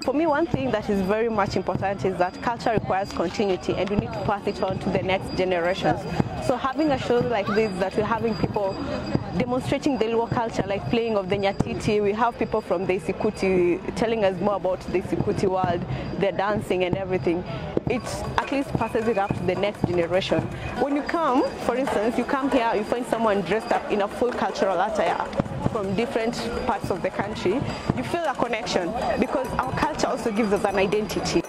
For me, one thing that is very much important is that culture requires continuity and we need to pass it on to the next generations. So having a show like this, that we're having people demonstrating the Luo culture, like playing of the Nyatiti, we have people from the Isikuti telling us more about the Isikuti world, their dancing and everything. It at least passes it up to the next generation. When you come, for instance, you come here, you find someone dressed up in a full cultural attire from different parts of the country, you feel a connection because our culture also gives us an identity.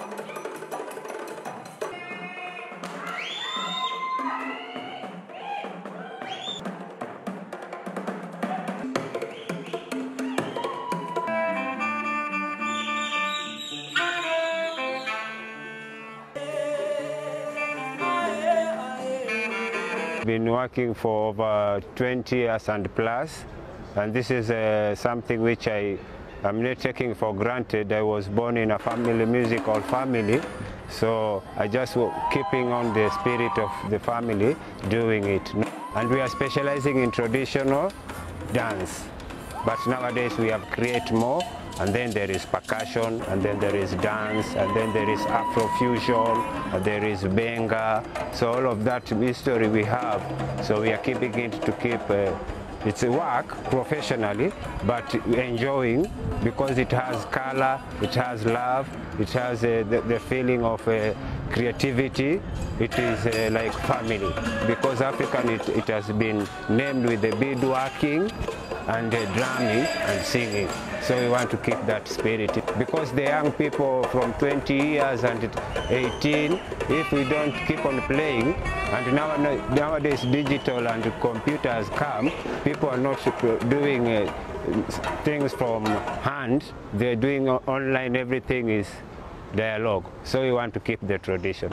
Been working for over 20 years and plus, and this is something which I'm not taking for granted. I was born in a musical family, so I just keeping on the spirit of the family doing it. And we are specializing in traditional dance, but nowadays we have created more. And then there is percussion, and then there is dance, and then there is Afrofusion, and there is Benga. So all of that history we have. So we are keeping it to keep it's a work professionally, but enjoying because it has color, it has love, it has the feeling of creativity. It is like family because African it has been named with the beadworking and drumming and singing. So we want to keep that spirit because the young people from 20 years and 18, if we don't keep on playing, and nowadays digital and computers come, people are not doing things from hand, they're doing online, everything is dialogue. So we want to keep the tradition.